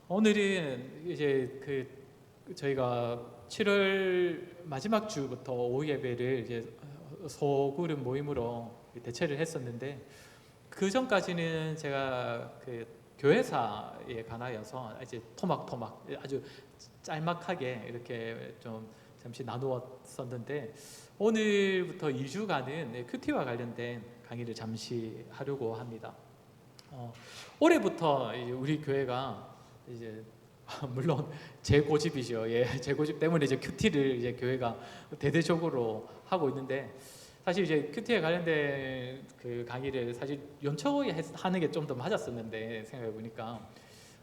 오늘은 이제 저희가 7월 마지막 주부터 오후 예배를 이제 소그룹 모임으로 대체를 했었는데, 그 전까지는 제가 교회사에 관하여서 이제 토막토막 아주 짤막하게 이렇게 좀 잠시 나누었었는데, 오늘부터 2주간은 큐티와 관련된 강의를 잠시 하려고 합니다. 올해부터 이제 우리 교회가 이제 물론 제 고집이죠. 예, 제 고집 때문에 이제 큐티를 이제 교회가 대대적으로 하고 있는데, 사실 이제 큐티에 관련된 그 강의를 사실 연초에 하는 게 좀 더 맞았었는데, 생각해 보니까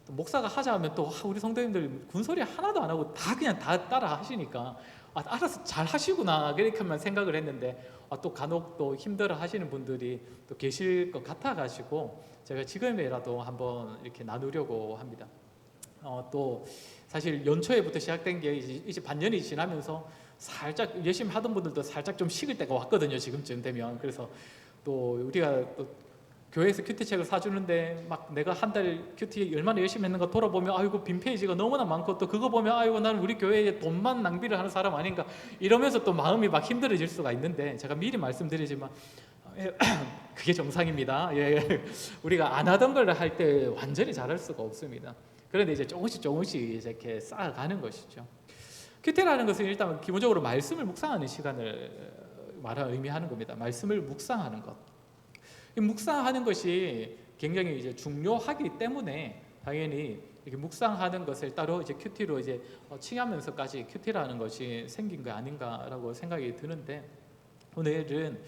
또 목사가 하자 하면 또 우리 성도님들 군소리 하나도 안 하고 다 그냥 다 따라 하시니까 알아서 잘 하시구나 이렇게만 생각을 했는데, 또 간혹 또 힘들어 하시는 분들이 또 계실 것 같아 가지고 제가 지금이라도 한번 이렇게 나누려고 합니다. 또 사실 연초에부터 시작된 게 이제 반년이 지나면서 살짝 열심히 하던 분들도 살짝 좀 식을 때가 왔거든요, 지금쯤 되면. 그래서 또 우리가 또 교회에서 큐티 책을 사주는데 막 내가 한 달 큐티 얼마나 열심히 했는가 돌아보면 아이고 빈 페이지가 너무나 많고, 또 그거 보면 아이고 나는 우리 교회에 돈만 낭비를 하는 사람 아닌가 이러면서 또 마음이 막 힘들어질 수가 있는데, 제가 미리 말씀드리지만 그게 정상입니다. 예. 우리가 안 하던 걸 할 때 완전히 잘할 수가 없습니다. 그런데 이제 조금씩 이렇게 쌓아가는 것이죠. 큐티라는 것은 일단 기본적으로 말씀을 묵상하는 시간을 의미하는 겁니다. 말씀을 묵상하는 것. 이 묵상하는 것이 굉장히 이제 중요하기 때문에 당연히 이렇게 묵상하는 것을 따로 이제 큐티로 이제 칭하면서까지 큐티라는 것이 생긴 거 아닌가라고 생각이 드는데, 오늘은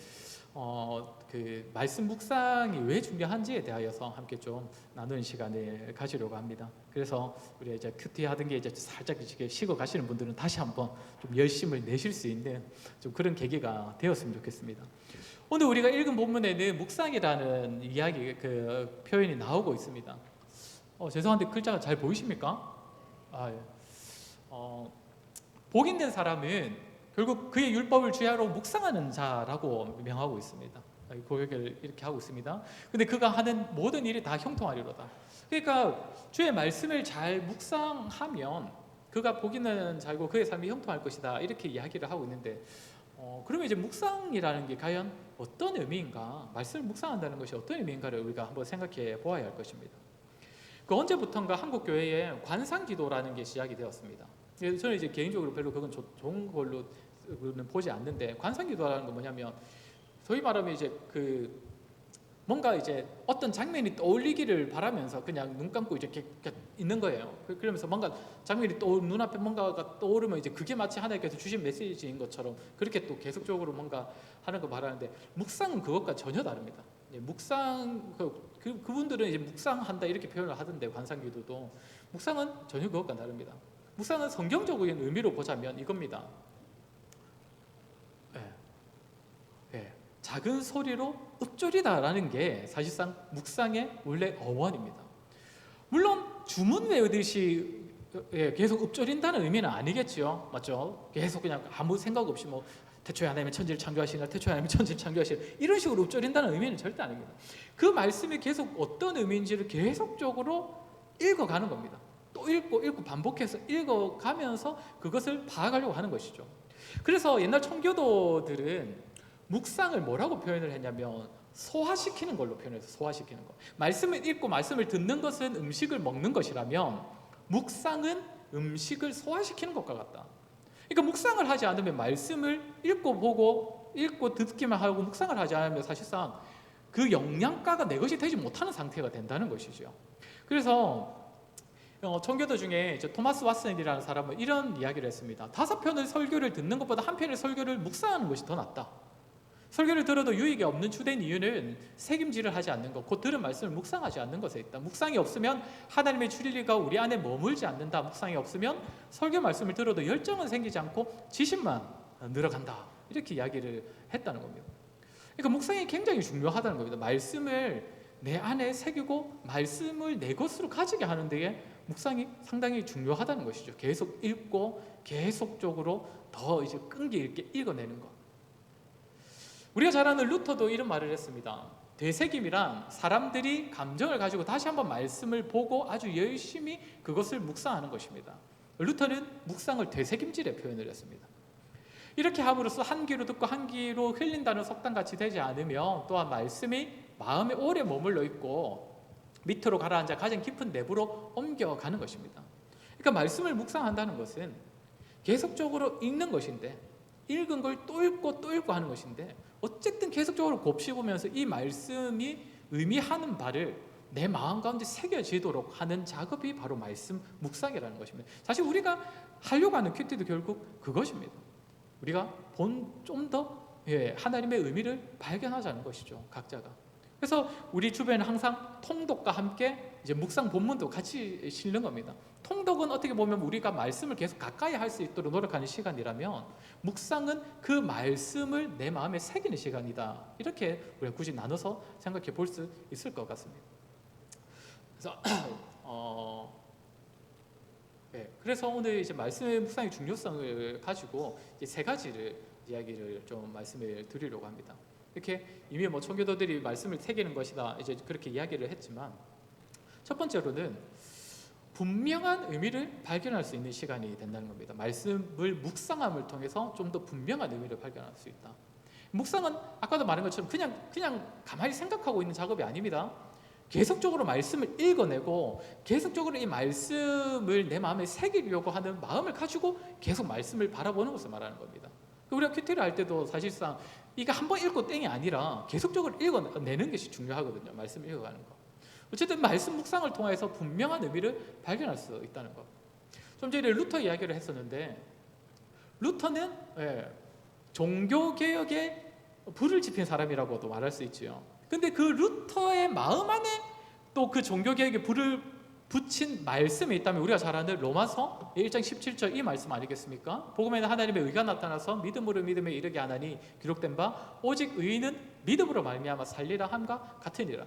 그 말씀 묵상이 왜 중요한지에 대하여서 함께 좀 나누는 시간을 가지려고 합니다. 그래서 우리 이제 큐티 하던 게 이제 살짝 이렇게 식어 가시는 분들은 다시 한번 좀 열심을 내실 수 있는 좀 그런 계기가 되었으면 좋겠습니다. 오늘 우리가 읽은 본문에는 묵상이라는 이야기 표현이 나오고 있습니다. 죄송한데 글자가 잘 보이십니까? 예. 복 있는 사람은 결국 그의 율법을 주야로 묵상하는 자라고 명하고 있습니다. 고백을 이렇게 하고 있습니다. 근데 그가 하는 모든 일이 다 형통하리로다. 그러니까 주의 말씀을 잘 묵상하면 그가 복 있는 자고 그의 삶이 형통할 것이다, 이렇게 이야기를 하고 있는데, 그러면 이제 묵상이라는 게 과연 어떤 의미인가, 말씀을 묵상한다는 것이 어떤 의미인가를 우리가 한번 생각해 보아야 할 것입니다. 언제부턴가 한국 교회에 관상기도라는 게 시작이 되었습니다. 저는 이제 개인적으로 별로 그건 좋은 걸로는 보지 않는데, 관상기도라는 건 뭐냐면 소위 말하면 이제 뭔가 이제 어떤 장면이 떠올리기를 바라면서 그냥 눈 감고 이렇게 있는 거예요. 그러면서 뭔가 장면이 눈앞에 뭔가가 떠오르면 이제 그게 마치 하나님께서 주신 메시지인 것처럼 그렇게 또 계속적으로 뭔가 하는 거 말하는데, 묵상은 그것과 전혀 다릅니다. 묵상 그분들은 이제 묵상한다 이렇게 표현을 하던데, 관상기도도 묵상은 전혀 그것과 다릅니다. 묵상은 성경적인 의미로 보자면 이겁니다. 작은 소리로 읊조리다라는 게 사실상 묵상의 원래 어원입니다. 물론 주문 외우듯이 계속 읊조린다는 의미는 아니겠죠, 맞죠? 계속 그냥 아무 생각 없이 뭐 태초에 하나님은 천지를 창조하시나, 태초에 하나님은 천지를 창조하시나 이런 식으로 읊조린다는 의미는 절대 아닙니다. 그 말씀이 계속 어떤 의미인지를 계속적으로 읽어가는 겁니다. 또 읽고 반복해서 읽어가면서 그것을 파악하려고 하는 것이죠. 그래서 옛날 청교도들은 묵상을 뭐라고 표현을 했냐면 소화시키는 걸로 표현해서, 소화시키는 거. 말씀을 읽고 말씀을 듣는 것은 음식을 먹는 것이라면 묵상은 음식을 소화시키는 것과 같다. 그러니까 묵상을 하지 않으면, 말씀을 읽고 보고 읽고 듣기만 하고 묵상을 하지 않으면 사실상 그 영양가가 내 것이 되지 못하는 상태가 된다는 것이죠. 그래서 청교도 중에 토마스 왓슨이라는 사람은 이런 이야기를 했습니다. 5편의 설교를 듣는 것보다 한 편의 설교를 묵상하는 것이 더 낫다. 설교를 들어도 유익이 없는 주된 이유는 책임질을 하지 않는 것, 곧 들은 말씀을 묵상하지 않는 것에 있다. 묵상이 없으면 하나님의 진리가 우리 안에 머물지 않는다. 묵상이 없으면 설교 말씀을 들어도 열정은 생기지 않고 지식만 늘어간다. 이렇게 이야기를 했다는 겁니다. 그러니까 묵상이 굉장히 중요하다는 겁니다. 말씀을 내 안에 새기고 말씀을 내 것으로 가지게 하는 데에 묵상이 상당히 중요하다는 것이죠. 계속 읽고 계속적으로 더 끈기 있게 읽어내는 것. 우리가 잘 아는 루터도 이런 말을 했습니다. 되새김이란 사람들이 감정을 가지고 다시 한번 말씀을 보고 아주 열심히 그것을 묵상하는 것입니다. 루터는 묵상을 되새김질에 표현을 했습니다. 이렇게 함으로써 한 귀로 듣고 한 귀로 흘린다는 속담같이 되지 않으면 또한 말씀이 마음에 오래 머물러 있고 밑으로 가라앉아 가장 깊은 내부로 옮겨가는 것입니다. 그러니까 말씀을 묵상한다는 것은 계속적으로 읽는 것인데, 읽은 걸 또 읽고 또 읽고 하는 것인데, 어쨌든 계속적으로 곱씹으면서 이 말씀이 의미하는 바를 내 마음 가운데 새겨지도록 하는 작업이 바로 말씀 묵상이라는 것입니다. 사실 우리가 하려고 하는 큐티도 결국 그것입니다. 우리가 좀 더 하나님의 의미를 발견하자는 것이죠, 각자가. 그래서 우리 주변에 항상 통독과 함께 이제 묵상 본문도 같이 실는 겁니다. 통독은 어떻게 보면 우리가 말씀을 계속 가까이 할 수 있도록 노력하는 시간이라면, 묵상은 그 말씀을 내 마음에 새기는 시간이다. 이렇게 우리가 굳이 나눠서 생각해 볼 수 있을 것 같습니다. 그래서 그래서 오늘 이제 말씀의 묵상의 중요성을 가지고 이제 세 가지를 이야기를 좀 말씀을 드리려고 합니다. 이렇게 이미 뭐 청교도들이 말씀을 새기는 것이다 이제 그렇게 이야기를 했지만, 첫 번째로는 분명한 의미를 발견할 수 있는 시간이 된다는 겁니다. 말씀을 묵상함을 통해서 좀 더 분명한 의미를 발견할 수 있다. 묵상은 아까도 말한 것처럼 그냥 가만히 생각하고 있는 작업이 아닙니다. 계속적으로 말씀을 읽어내고 계속적으로 이 말씀을 내 마음에 새기려고 하는 마음을 가지고 계속 말씀을 바라보는 것을 말하는 겁니다. 우리가 큐티를 할 때도 사실상 이거 한번 읽고 땡이 아니라 계속적으로 읽어내는 것이 중요하거든요. 말씀을 읽어가는 거. 어쨌든 말씀 묵상을 통해서 분명한 의미를 발견할 수 있다는 것. 좀 전에 루터 이야기를 했었는데, 루터는 종교개혁에 불을 지핀 사람이라고도 말할 수 있죠. 근데 그 루터의 마음 안에 또 그 종교개혁에 불을 붙인 말씀이 있다면 우리가 잘 아는 로마서 1장 17절 이 말씀 아니겠습니까? 복음에는 하나님의 의가 나타나서 믿음으로 믿음에 이르게 하나니 기록된 바 오직 의인은 믿음으로 말미암아 살리라 함과 같으니라.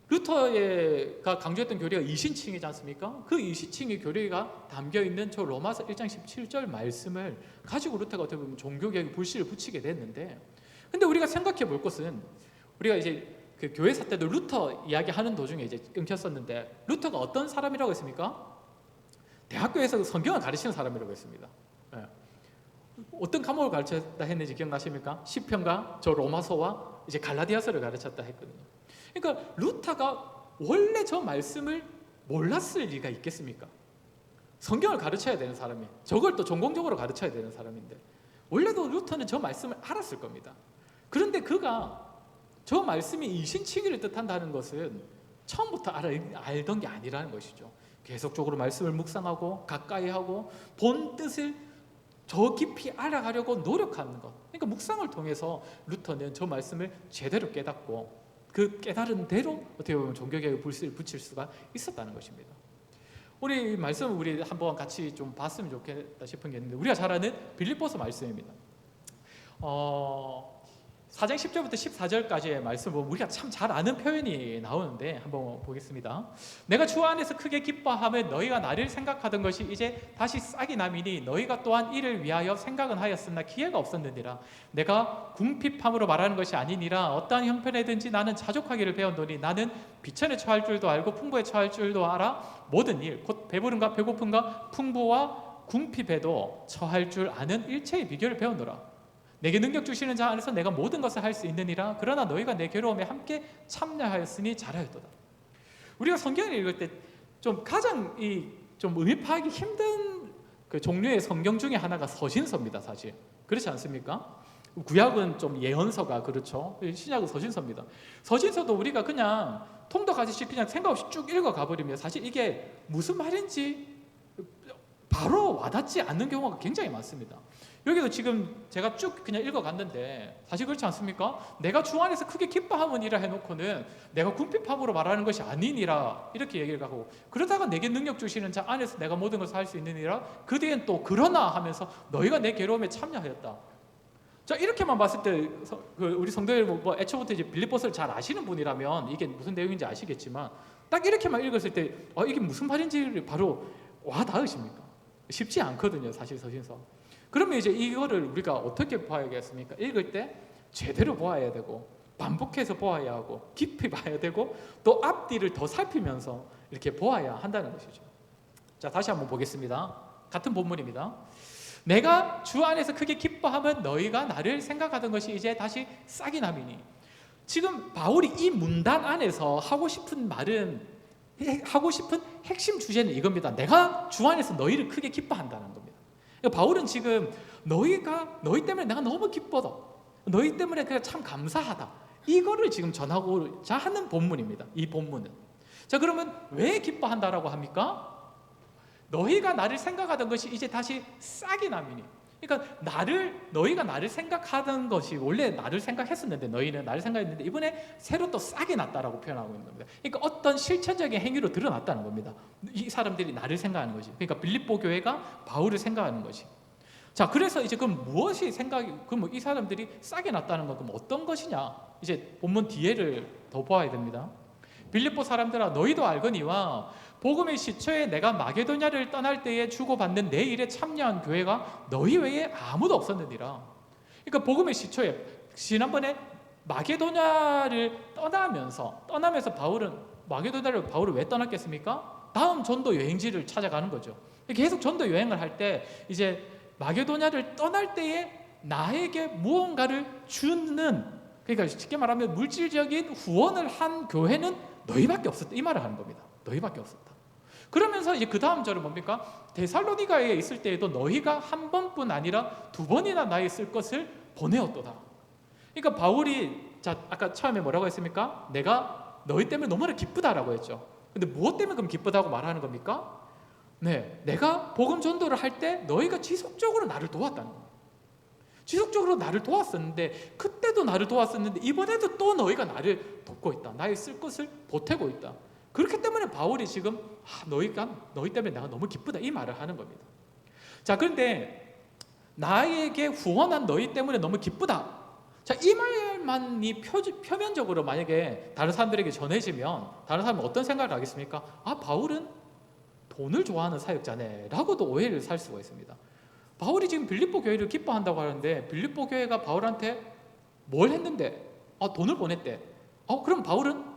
루터가 강조했던 교리가 이신칭이지 않습니까? 그 이신칭의 교리가 담겨있는 저 로마서 1장 17절 말씀을 가지고 루터가 어떻게 보면 종교개혁에 불씨를 붙이게 됐는데, 근데 우리가 생각해 볼 것은, 우리가 이제 그 교회사 때도 루터 이야기하는 도중에 이제 끊겼었는데, 루터가 어떤 사람이라고 했습니까? 대학교에서 성경을 가르치는 사람이라고 했습니다. 어떤 과목을 가르쳤다 했는지 기억나십니까? 시편과 저 로마서와 이제 갈라디아서를 가르쳤다 했거든요. 그러니까 루터가 원래 저 말씀을 몰랐을 리가 있겠습니까? 성경을 가르쳐야 되는 사람이, 저걸 또 전공적으로 가르쳐야 되는 사람인데 원래도 루터는 저 말씀을 알았을 겁니다. 그런데 그가 저 말씀이 이신치기를 뜻한다는 것은 처음부터 알던 게 아니라는 것이죠. 계속적으로 말씀을 묵상하고 가까이 하고 본 뜻을 저 깊이 알아가려고 노력하는 것. 그러니까 묵상을 통해서 루터는 저 말씀을 제대로 깨닫고 그 깨달은 대로 어떻게 보면 종교개혁의 불씨를 붙일 수가 있었다는 것입니다. 우리 말씀을 우리 한번 같이 좀 봤으면 좋겠다 싶은 게 있는데, 우리가 잘 아는 빌립보서 말씀입니다. 4장 10절부터 14절까지의 말씀을 보면 우리가 참 잘 아는 표현이 나오는데 한번 보겠습니다. 내가 주 안에서 크게 기뻐하며 너희가 나를 생각하던 것이 이제 다시 싹이 나미니 너희가 또한 이를 위하여 생각은 하였으나 기회가 없었느니라. 내가 궁핍함으로 말하는 것이 아니니라. 어떠한 형편에든지 나는 자족하기를 배웠노니 나는 비천에 처할 줄도 알고 풍부에 처할 줄도 알아. 모든 일 곧 배부름과 배고픔과 풍부와 궁핍에도 처할 줄 아는 일체의 비결을 배웠노라. 내게 능력 주시는 자 안에서 내가 모든 것을 할 수 있느니라. 그러나 너희가 내 괴로움에 함께 참여하였으니 잘하였도다. 우리가 성경을 읽을 때 좀 가장 좀 의미파하기 힘든 그 종류의 성경 중에 하나가 서신서입니다. 사실 그렇지 않습니까? 구약은 좀 예언서가 그렇죠. 신약은 서신서입니다. 서신서도 우리가 그냥 통독하듯이 그냥 생각 없이 쭉 읽어가 버리면 사실 이게 무슨 말인지 바로 와닿지 않는 경우가 굉장히 많습니다. 여기도 지금 제가 쭉 그냥 읽어갔는데 사실 그렇지 않습니까? 내가 주 안에서 크게 기뻐하느니라 해놓고는 내가 궁핍함으로 말하는 것이 아니니라 이렇게 얘기를 하고, 그러다가 내게 능력 주시는 자 안에서 내가 모든 것을 할 수 있느니라, 그 뒤엔 또 그러나 하면서 너희가 내 괴로움에 참여하였다. 자, 이렇게만 봤을 때 우리 성도들 애초부터 이제 빌립보서를 잘 아시는 분이라면 이게 무슨 내용인지 아시겠지만, 딱 이렇게만 읽었을 때 이게 무슨 말인지를 바로 와 닿으십니까? 쉽지 않거든요, 사실 서신서. 그러면 이제 이거를 우리가 어떻게 봐야겠습니까? 읽을 때 제대로 보아야 되고, 반복해서 보아야 하고 깊이 봐야 되고 또 앞뒤를 더 살피면서 이렇게 보아야 한다는 것이죠. 자, 다시 한번 보겠습니다. 같은 본문입니다. 내가 주 안에서 크게 기뻐하면 너희가 나를 생각하던 것이 이제 다시 싹이 나미니. 지금 바울이 이 문단 안에서 하고 싶은 말은, 하고 싶은 핵심 주제는 이겁니다. 내가 주 안에서 너희를 크게 기뻐한다는 겁니다. 그러니까 바울은 지금 너희 때문에 내가 너무 기뻐다, 너희 때문에 그냥 참 감사하다, 이거를 지금 전하고자 하는 본문입니다. 이 본문은. 자, 그러면 왜 기뻐한다라고 합니까? 너희가 나를 생각하던 것이 이제 다시 싹이 나미니. 그러니까 너희가 나를 생각하던 것이, 원래 나를 생각했었는데, 너희는 나를 생각했는데 이번에 새로 또 싹이 났다라고 표현하고 있는 겁니다. 그러니까 어떤 실천적인 행위로 드러났다는 겁니다. 이 사람들이 나를 생각하는 것이, 그러니까 빌립보 교회가 바울을 생각하는 것이. 자, 그래서 이제 그럼 무엇이 그럼 이 사람들이 싹이 났다는 건 그럼 어떤 것이냐? 이제 본문 뒤에를 더 보아야 됩니다. 빌립보 사람들아, 너희도 알거니와 복음의 시초에 내가 마게도냐를 떠날 때에 주고받는 내 일에 참여한 교회가 너희 외에 아무도 없었느니라. 그러니까 복음의 시초에, 지난번에 마게도냐를 떠나면서 바울은 왜 떠났겠습니까? 다음 전도 여행지를 찾아가는 거죠. 계속 전도 여행을 할 때 이제 마게도냐를 떠날 때에 나에게 무언가를 주는, 그러니까 쉽게 말하면 물질적인 후원을 한 교회는 너희밖에 없었다, 이 말을 하는 겁니다. 너희밖에 없었다. 그러면서 이제 그 다음 절은 뭡니까? 데살로니가에 있을 때에도 너희가 한 번뿐 아니라 두 번이나 나에 쓸 것을 보내었도다. 그러니까 바울이, 자, 아까 처음에 뭐라고 했습니까? 내가 너희 때문에 너무나 기쁘다라고 했죠. 근데 무엇 때문에 그럼 기쁘다고 말하는 겁니까? 네, 내가 복음 전도를 할 때 너희가 지속적으로 나를 도왔다는 거예요. 지속적으로 나를 도왔었는데, 그때도 나를 도왔었는데 이번에도 또 너희가 나를 돕고 있다, 나의 쓸 것을 보태고 있다. 그렇기 때문에 바울이 지금 너희 때문에 내가 너무 기쁘다, 이 말을 하는 겁니다. 자, 그런데 나에게 후원한 너희 때문에 너무 기쁘다, 자, 이 말만이 표면적으로 만약에 다른 사람들에게 전해지면 다른 사람은 어떤 생각을 하겠습니까? 바울은 돈을 좋아하는 사역자네 라고도 오해를 살 수가 있습니다. 바울이 지금 빌립보 교회를 기뻐한다고 하는데 빌립보 교회가 바울한테 뭘 했는데 돈을 보냈대. 그럼 바울은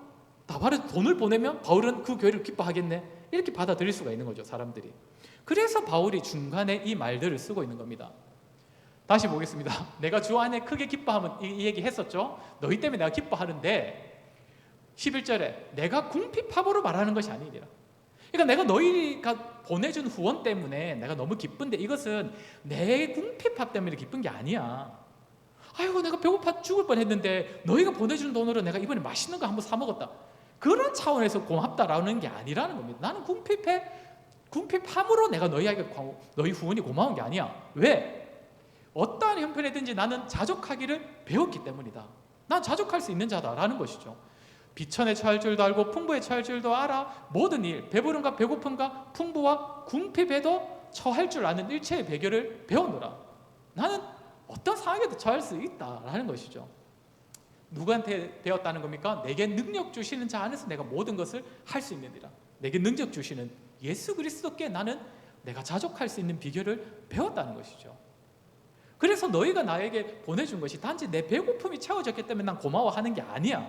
돈을 보내면 바울은 그 교회를 기뻐하겠네, 이렇게 받아들일 수가 있는 거죠, 사람들이. 그래서 바울이 중간에 이 말들을 쓰고 있는 겁니다. 다시 보겠습니다. 내가 주 안에 크게 기뻐하면, 이 얘기 했었죠. 너희 때문에 내가 기뻐하는데 11절에 내가 궁핍함으로 말하는 것이 아니니라. 그러니까 내가 너희가 보내준 후원 때문에 내가 너무 기쁜데 이것은 내 궁핍함 때문에 기쁜 게 아니야. 아이고, 내가 배고파 죽을 뻔했는데 너희가 보내준 돈으로 내가 이번에 맛있는 거 한번 사 먹었다, 그런 차원에서 고맙다라는 게 아니라는 겁니다. 나는 궁핍함으로 내가 너희 후원이 고마운 게 아니야. 왜? 어떠한 형편이든지 나는 자족하기를 배웠기 때문이다. 난 자족할 수 있는 자다라는 것이죠. 비천에 처할 줄도 알고 풍부에 처할 줄도 알아. 모든 일, 배부름과 배고픔과 풍부와 궁핍에도 처할 줄 아는 일체의 배결을 배우노라. 나는 어떤 상황에도 처할 수 있다라는 것이죠. 누구한테 배웠다는 겁니까? 내게 능력 주시는 자 안에서 내가 모든 것을 할 수 있느니라. 내게 능력 주시는 예수 그리스도께 나는 내가 자족할 수 있는 비결을 배웠다는 것이죠. 그래서 너희가 나에게 보내준 것이 단지 내 배고픔이 채워졌기 때문에 난 고마워하는 게 아니야,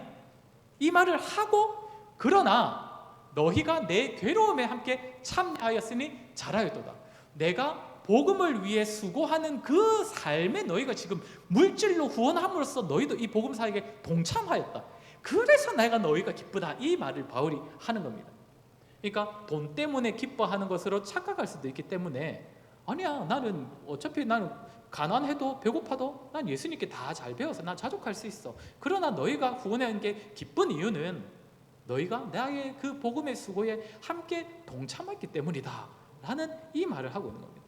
이 말을 하고, 그러나 너희가 내 괴로움에 함께 참여하였으니 잘하였도다. 내가 복음을 위해 수고하는 그 삶에 너희가 지금 물질로 후원함으로써 너희도 이 복음 사역에 동참하였다. 그래서 내가 너희가 기쁘다, 이 말을 바울이 하는 겁니다. 그러니까 돈 때문에 기뻐하는 것으로 착각할 수도 있기 때문에, 아니야, 나는 어차피 나는 가난해도 배고파도 난 예수님께 다 잘 배워서 난 자족할 수 있어. 그러나 너희가 후원하는 게 기쁜 이유는 너희가 나의 그 복음의 수고에 함께 동참했기 때문이다 라는 이 말을 하고 있는 겁니다.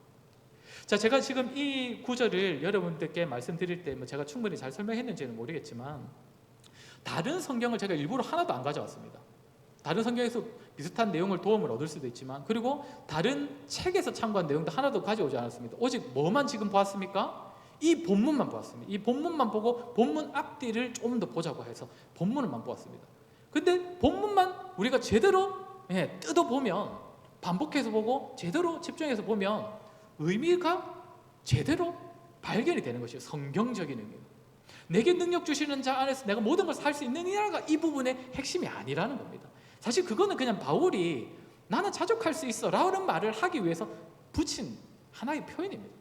자, 제가 지금 이 구절을 여러분들께 말씀드릴 때 제가 충분히 잘 설명했는지는 모르겠지만 다른 성경을 제가 일부러 하나도 안 가져왔습니다. 다른 성경에서 비슷한 내용을 도움을 얻을 수도 있지만, 그리고 다른 책에서 참고한 내용도 하나도 가져오지 않았습니다. 오직 뭐만 지금 보았습니까? 이 본문만 보았습니다. 이 본문만 보고 본문 앞뒤를 좀 더 보자고 해서 본문만 보았습니다. 근데 본문만 우리가 제대로 뜯어보면, 반복해서 보고 제대로 집중해서 보면 의미가 제대로 발견이 되는 것이에요. 성경적인 의미. 내게 능력 주시는 자 안에서 내가 모든 것을 할 수 있느냐가 이 부분의 핵심이 아니라는 겁니다. 사실 그거는 그냥 바울이 나는 자족할 수 있어 라는 말을 하기 위해서 붙인 하나의 표현입니다.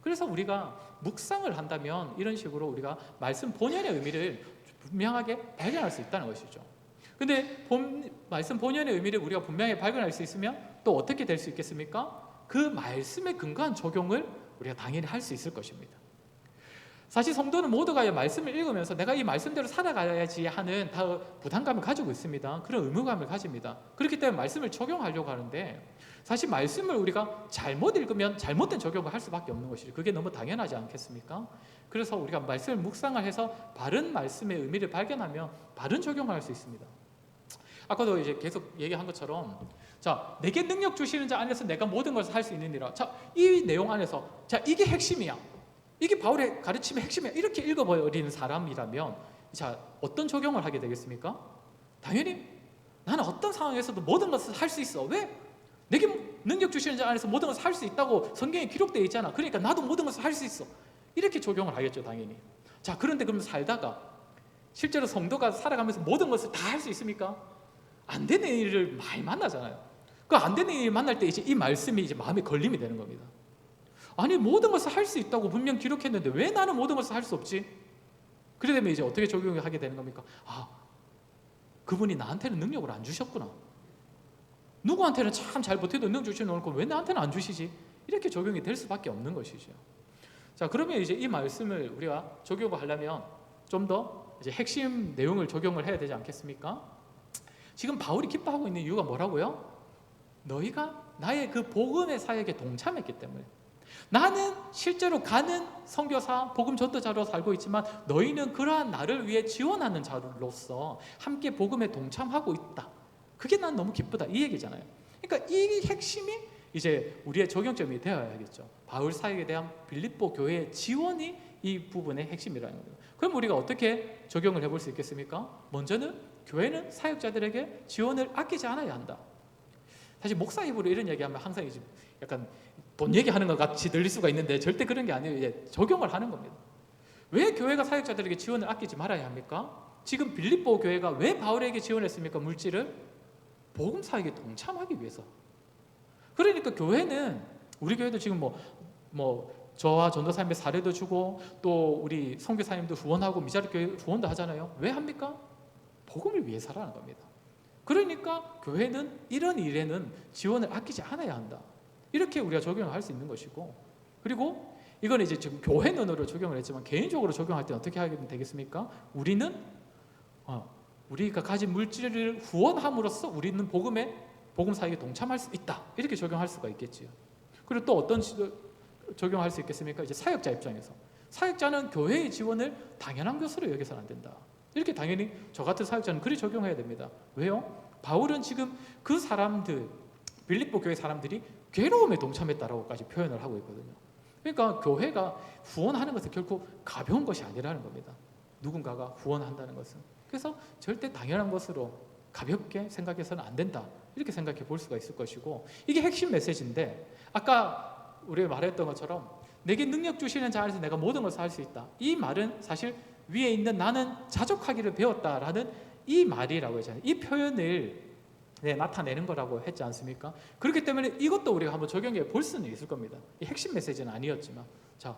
그래서 우리가 묵상을 한다면 이런 식으로 우리가 말씀 본연의 의미를 분명하게 발견할 수 있다는 것이죠. 근데 말씀 본연의 의미를 우리가 분명히 발견할 수 있으면 또 어떻게 될 수 있겠습니까? 그 말씀에 근거한 적용을 우리가 당연히 할 수 있을 것입니다. 사실 성도는 모두가 이 말씀을 읽으면서 내가 이 말씀대로 살아가야지 하는 다 부담감을 가지고 있습니다. 그런 의무감을 가집니다. 그렇기 때문에 말씀을 적용하려고 하는데 사실 말씀을 우리가 잘못 읽으면 잘못된 적용을 할 수밖에 없는 것이죠. 그게 너무 당연하지 않겠습니까? 그래서 우리가 말씀을 묵상을 해서 바른 말씀의 의미를 발견하면 바른 적용을 할 수 있습니다. 아까도 이제 계속 얘기한 것처럼 자, 내게 능력 주시는 자 안에서 내가 모든 것을 할 수 있느니라. 자, 이 내용 안에서 자, 이게 핵심이야. 이게 바울의 가르침의 핵심이야. 이렇게 읽어버리는 사람이라면 자, 어떤 적용을 하게 되겠습니까? 당연히 나는 어떤 상황에서도 모든 것을 할 수 있어. 왜? 내게 능력 주시는 자 안에서 모든 것을 할 수 있다고 성경에 기록되어 있잖아. 그러니까 나도 모든 것을 할 수 있어. 이렇게 적용을 하겠죠, 당연히. 자, 그런데 그럼 살다가 실제로 성도가 살아가면서 모든 것을 다 할 수 있습니까? 안 되는 일을 많이 만나잖아요. 그 안 되는 일 만날 때 이제 이 말씀이 이제 마음에 걸림이 되는 겁니다. 아니, 모든 것을 할 수 있다고 분명 기록했는데 왜 나는 모든 것을 할 수 없지? 그래 되면 이제 어떻게 적용을 하게 되는 겁니까? 아, 그분이 나한테는 능력을 안 주셨구나. 누구한테는 참 잘 버텨도 능력 주시는 왜 나한테는 안 주시지? 이렇게 적용이 될 수밖에 없는 것이죠. 자, 그러면 이제 이 말씀을 우리가 적용을 하려면 좀 더 이제 핵심 내용을 적용을 해야 되지 않겠습니까? 지금 바울이 기뻐하고 있는 이유가 뭐라고요? 너희가 나의 그 복음의 사역에 동참했기 때문에. 나는 실제로 가는 선교사, 복음 전도자로 살고 있지만 너희는 그러한 나를 위해 지원하는 자로서 함께 복음에 동참하고 있다. 그게 난 너무 기쁘다 이 얘기잖아요. 그러니까 이 핵심이 이제 우리의 적용점이 되어야겠죠. 바울 사역에 대한 빌립보 교회의 지원이 이 부분의 핵심이라는 거예요. 그럼 우리가 어떻게 적용을 해볼 수 있겠습니까? 먼저는 교회는 사역자들에게 지원을 아끼지 않아야 한다. 사실 목사 입으로 이런 얘기하면 항상 이제 약간 돈 얘기하는 것 같이 들릴 수가 있는데 절대 그런 게 아니에요. 이제 적용을 하는 겁니다. 왜 교회가 사역자들에게 지원을 아끼지 말아야 합니까? 지금 빌립보 교회가 왜 바울에게 지원했습니까? 물질을 복음 사역에 동참하기 위해서. 그러니까 교회는 우리 교회도 지금 저와 전도사님의 사례도 주고 또 우리 선교사님도 후원하고 미자립 교회 후원도 하잖아요. 왜 합니까? 복음을 위해서라는 겁니다. 그러니까 교회는 이런 일에는 지원을 아끼지 않아야 한다. 이렇게 우리가 적용을 할 수 있는 것이고, 그리고 이건 이제 지금 교회 눈으로 적용을 했지만 개인적으로 적용할 때 어떻게 하게 되겠습니까? 우리는 우리가 가진 물질을 후원함으로써 우리는 복음 사역에 동참할 수 있다. 이렇게 적용할 수가 있겠지요. 그리고 또 어떤 적용할 수 있겠습니까? 이제 사역자 입장에서 사역자는 교회의 지원을 당연한 것으로 여겨서는 안 된다. 이렇게 당연히 저 같은 사역자는 그리 적용해야 됩니다. 왜요? 바울은 지금 그 사람들, 빌립보 교회 사람들이 괴로움에 동참했다라고까지 표현을 하고 있거든요. 그러니까 교회가 후원하는 것은 결코 가벼운 것이 아니라는 겁니다. 누군가가 후원한다는 것은. 그래서 절대 당연한 것으로 가볍게 생각해서는 안 된다. 이렇게 생각해 볼 수가 있을 것이고, 이게 핵심 메시지인데 아까 우리가 말했던 것처럼 내게 능력 주시는 자 안에서 내가 모든 것을 할 수 있다. 이 말은 사실 위에 있는 나는 자족하기를 배웠다라는 이 말이라고 했잖아요. 이 표현을 나타내는 거라고 했지 않습니까? 그렇기 때문에 이것도 우리가 한번 적용해 볼 수는 있을 겁니다. 이 핵심 메시지는 아니었지만, 자,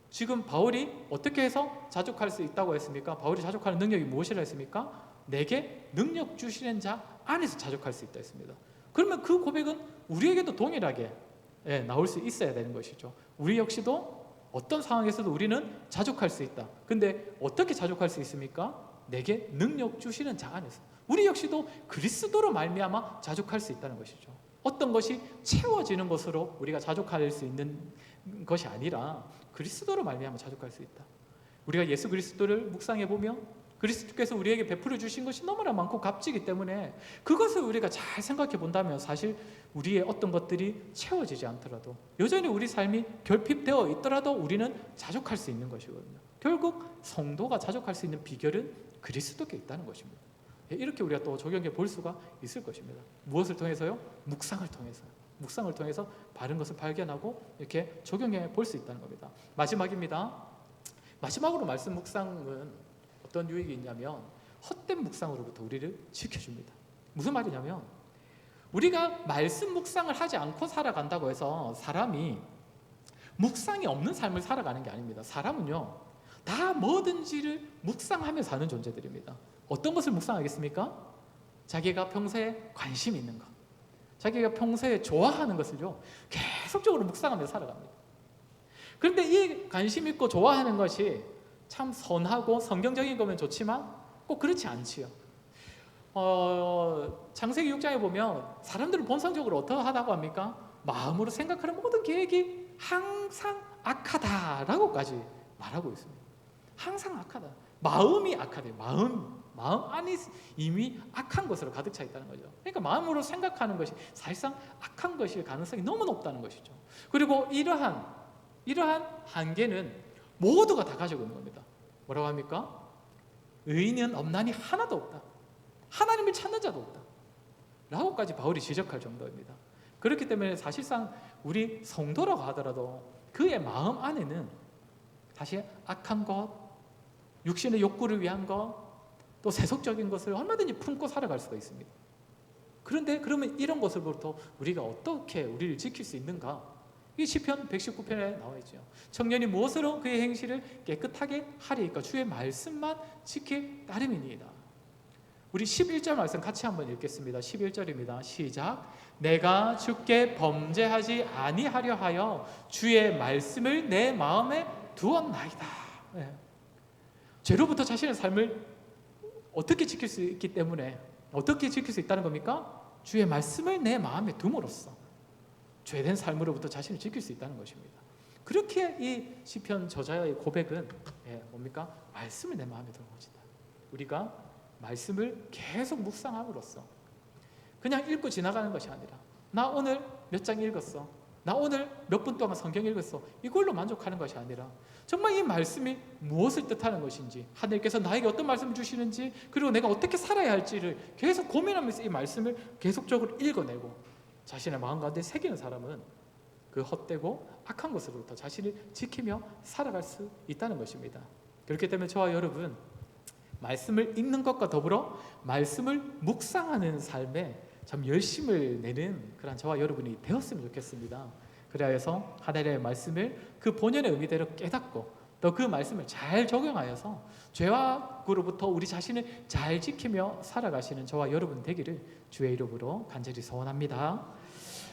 지금 바울이 어떻게 해서 자족할 수 있다고 했습니까? 바울이 자족하는 능력이 무엇이라 했습니까? 내게 능력 주시는 자 안에서 자족할 수 있다 했습니다. 그러면 그 고백은 우리에게도 동일하게 나올 수 있어야 되는 것이죠. 우리 역시도 어떤 상황에서도 우리는 자족할 수 있다. 근데 어떻게 자족할 수 있습니까? 내게 능력 주시는 자 안에서. 우리 역시도 그리스도로 말미암아 자족할 수 있다는 것이죠. 어떤 것이 채워지는 것으로 우리가 자족할 수 있는 것이 아니라 그리스도로 말미암아 자족할 수 있다. 우리가 예수 그리스도를 묵상해 보면 그리스도께서 우리에게 베풀어 주신 것이 너무나 많고 값지기 때문에 그것을 우리가 잘 생각해 본다면 사실 우리의 어떤 것들이 채워지지 않더라도 여전히 우리 삶이 결핍되어 있더라도 우리는 자족할 수 있는 것이거든요. 결국 성도가 자족할 수 있는 비결은 그리스도께 있다는 것입니다. 이렇게 우리가 또 적용해 볼 수가 있을 것입니다. 무엇을 통해서요? 묵상을 통해서. 묵상을 통해서 바른 것을 발견하고 이렇게 적용해 볼 수 있다는 겁니다. 마지막입니다. 마지막으로 말씀 묵상은 어떤 유익이 있냐면 헛된 묵상으로부터 우리를 지켜줍니다. 무슨 말이냐면 우리가 말씀 묵상을 하지 않고 살아간다고 해서 사람이 묵상이 없는 삶을 살아가는 게 아닙니다. 사람은요, 다 뭐든지를 묵상하며 사는 존재들입니다. 어떤 것을 묵상하겠습니까? 자기가 평소에 관심 있는 것, 자기가 평소에 좋아하는 것을요 계속적으로 묵상하며 살아갑니다. 그런데 이 관심 있고 좋아하는 것이 참 선하고 성경적인 거면 좋지만 꼭 그렇지 않지요. 창세기 6장에 보면 사람들은 본성적으로 어떠하다고 합니까? 마음으로 생각하는 모든 계획이 항상 악하다라고까지 말하고 있습니다. 항상 악하다. 마음이 악하대요. 마음 안이 이미 악한 것으로 가득 차 있다는 거죠. 그러니까 마음으로 생각하는 것이 사실상 악한 것일 가능성이 너무 높다는 것이죠. 그리고 이러한 한계는 모두가 다 가지고 있는 겁니다. 뭐라고 합니까? 의인은 없나니 하나도 없다. 하나님을 찾는 자도 없다. 라고까지 바울이 지적할 정도입니다. 그렇기 때문에 사실상 우리 성도라고 하더라도 그의 마음 안에는 사실 악한 것, 육신의 욕구를 위한 것, 또 세속적인 것을 얼마든지 품고 살아갈 수가 있습니다. 그런데 그러면 이런 것으로부터 우리가 어떻게 우리를 지킬 수 있는가? 이 시편 119편에 나와 있죠. 청년이 무엇으로 그의 행실을 깨끗하게 하리이까? 주의 말씀만 지킬 따름이니이다. 우리 11절 말씀 같이 한번 읽겠습니다. 11절입니다. 시작. 내가 주께 범죄하지 아니하려 하여 주의 말씀을 내 마음에 두었나이다. 네. 죄로부터 자신의 삶을 어떻게 지킬 수 있기 때문에 어떻게 지킬 수 있다는 겁니까? 주의 말씀을 내 마음에 둠으로써 죄된 삶으로부터 자신을 지킬 수 있다는 것입니다. 그렇게 이 시편 저자의 고백은 뭡니까? 말씀을 내 마음에 두는 것이다. 우리가 말씀을 계속 묵상함으로써 그냥 읽고 지나가는 것이 아니라 나 오늘 몇 장 읽었어, 나 오늘 몇 분 동안 성경 읽었어, 이걸로 만족하는 것이 아니라 정말 이 말씀이 무엇을 뜻하는 것인지, 하나님께서 나에게 어떤 말씀을 주시는지, 그리고 내가 어떻게 살아야 할지를 계속 고민하면서 이 말씀을 계속적으로 읽어내고 자신의 마음 가운데 새기는 사람은 그 헛되고 악한 것으로부터 자신을 지키며 살아갈 수 있다는 것입니다. 그렇기 때문에 저와 여러분, 말씀을 읽는 것과 더불어 말씀을 묵상하는 삶에 참 열심을 내는 그런 저와 여러분이 되었으면 좋겠습니다. 그래서 하나님의 말씀을 그 본연의 의미대로 깨닫고 또 그 말씀을 잘 적용하여서 죄와 그로부터 우리 자신을 잘 지키며 살아가시는 저와 여러분 되기를 주의 이름으로 간절히 소원합니다.